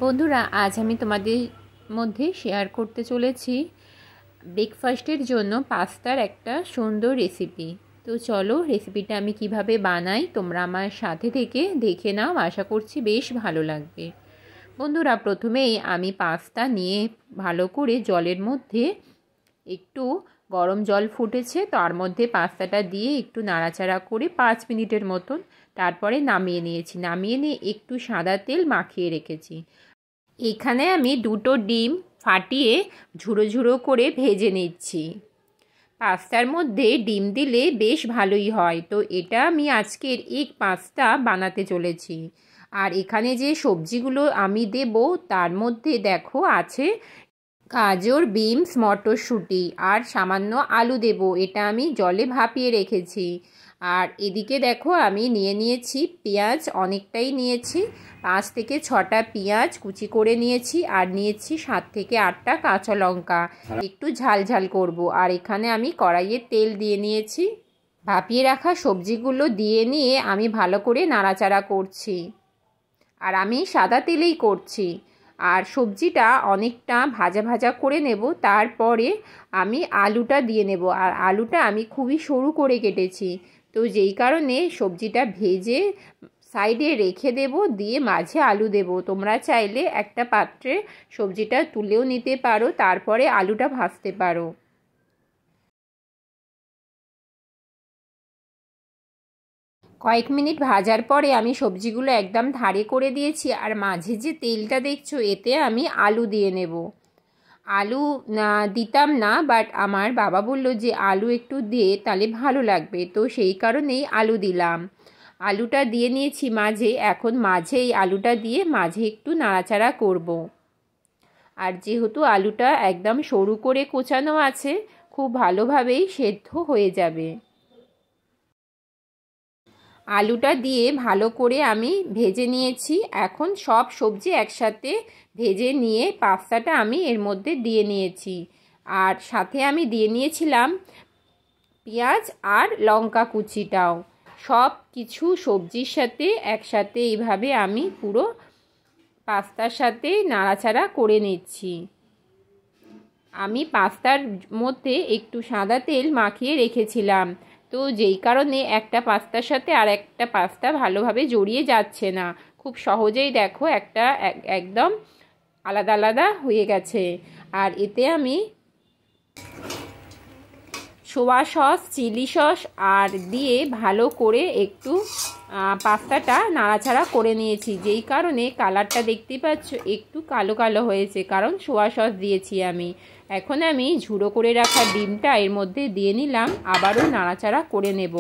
বন্ধুরা, আজ আমি তোমাদের মধ্যে শেয়ার করতে চলেছি ব্রেকফাস্টের জন্য পাস্তার একটা সুন্দর রেসিপি। তো চলো রেসিপিটা আমি কিভাবে বানাই তোমরা আমার সাথে থেকে দেখে নাও, আশা করছি বেশ ভালো লাগবে। বন্ধুরা, প্রথমেই আমি পাস্তা নিয়ে ভালো করে জলের মধ্যে একটু গরম জল ফুটেছে, তার মধ্যে পাস্তাটা দিয়ে একটু নাড়াচাড়া করে 5 মিনিটের মতন তারপরে নামিয়ে নিয়েছি। নামিয়ে নিয়ে একটু সাদা তেল মাখিয়ে রেখেছি। এখানে আমি 2টো ডিম ফাটিয়ে ঝুড়ো ঝুড়ো করে ভেজে নিচ্ছি। পাস্তার মধ্যে ডিম দিলে বেশ ভালোই হয়। তো এটা আমি আজকের এগ পাস্তা বানাতে চলেছি। আর এখানে যে সবজিগুলো আমি দেব তার মধ্যে দেখো আছে গাজর, বিনস, মটরশুঁটি আর সামান্য আলু দেব। এটা আমি জলে ভাপিয়ে রেখেছি। আর এদিকে দেখো আমি নিয়েছি পেঁয়াজ, অনেকটাই নিয়েছি। 5 থেকে 6টা পেঁয়াজ কুচি করে নিয়েছি। আর নিয়েছি 7 থেকে 8টা কাঁচা লঙ্কা, একটু ঝাল ঝাল করব। আর এখানে আমি কড়াইয়ে তেল দিয়ে নিয়েছি। ভাপিয়ে রাখা সবজিগুলো দিয়ে নিয়ে আমি ভালো করে নাড়াচাড়া করছি। আর আমি সাদা তেলেই করছি। আর সবজিটা অনেকটা ভাজা ভাজা করে নেব। তারপরে আমি আলুটা দিয়ে নেব। আর আলুটা আমি খুবই সরু করে কেটেছি। তো যেই কারণে সবজিটা ভেজে সাইডে রেখে দেব, দিয়ে মাঝে আলু দেব। তোমরা চাইলে একটা পাত্রে সবজিটা তুলেও নিতে পারো, তারপরে আলুটা ভাজতে পারো। কয়েক মিনিট ভাজার পরে আমি সবজিগুলো একদম ধারে করে দিয়েছি। আর মাঝে যে তেলটা দেখছো এতে আমি আলু দিয়ে নেব। আলু দিতাম না, বাট আমার বাবা বলল যে আলু একটু দিয়ে তাহলে ভালো লাগবে, তো সেই কারণেই আলু দিলাম। আলুটা দিয়ে নিয়েছি মাঝে। এখন মাঝে এই আলুটা দিয়ে মাঝে একটু নাড়াচাড়া করব। আর যেহেতু আলুটা একদম সরু করে কোচানো আছে, খুব ভালোভাবেই সেদ্ধ হয়ে যাবে। আলুটা দিয়ে ভালো করে আমি ভেজে নিয়েছি। এখন সব সবজি একসাথে ভেজে নিয়ে পাস্তাটা আমি এর মধ্যে দিয়ে নিয়েছি। আর সাথে আমি দিয়ে নিয়েছিলাম পেঁয়াজ আর লঙ্কা কুচিটাও। সব কিছু সবজির সাথে একসাথে এইভাবে আমি পুরো পাস্তার সাথে নাড়াচাড়া করে নিচ্ছি। আমি পাস্তার মধ্যে একটু সাদা তেল মাখিয়ে রেখেছিলাম, তো যেই কারণে একটা পাস্তার সাথে আর একটা পাস্তা ভালোভাবে জড়িয়ে যাচ্ছে না। খুব সহজেই দেখো একটা একদম আলাদা আলাদা হয়ে গেছে। আর এতে আমি সোয়া সস, চিলি সস আর দিয়ে ভালো করে একটু পাস্তাটা নাড়াচাড়া করে নিয়েছি। যেই কারণে কালারটা দেখতেই পাচ্ছ একটু কালো কালো হয়েছে, কারণ সোয়া সস দিয়েছি আমি। এখন আমি ঝুড়ো করে রাখা ডিমটা এর মধ্যে দিয়ে নিলাম, আবারও নাড়াচাড়া করে নেব।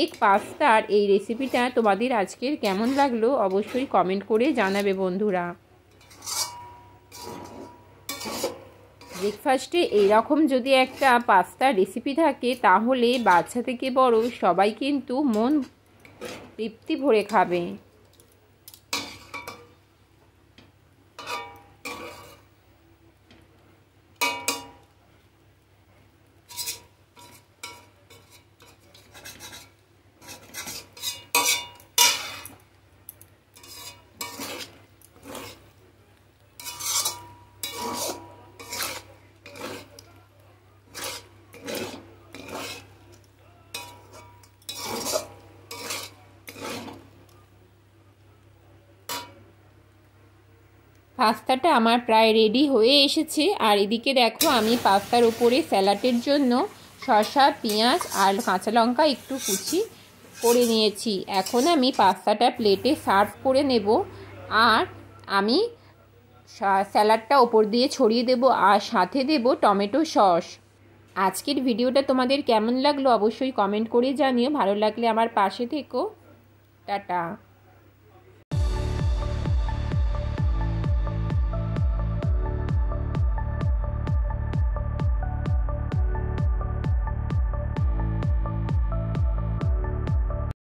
এগ পাস্তার এই রেসিপিটা তোমাদের আজকের কেমন লাগলো অবশ্যই কমেন্ট করে জানাবে বন্ধুরা। ব্রেকফাস্টে এইরকম যদি একটা পাস্তা রেসিপি থাকে তাহলে বাচ্চা থেকে বড় সবাই কিন্তু মন তৃপ্তি ভরে খাবে। পাস্তাটা আমার প্রায় রেডি হয়ে এসেছে। আর এদিকে দেখো আমি পাস্তার উপরে স্যালাডের জন্য শসা, পেঁয়াজ আর কাঁচা লঙ্কা একটু কুচি করে নিয়েছি। এখন আমি পাস্তাটা প্লেটে সার্ভ করে নেব। আর আমি স্যালাডটা ওপর দিয়ে ছড়িয়ে দেব আর সাথে দেব টমেটো সস। আজকের ভিডিওটা তোমাদের কেমন লাগলো অবশ্যই কমেন্ট করে জানিও। ভালো লাগলে আমার পাশে থেকো। টাটা।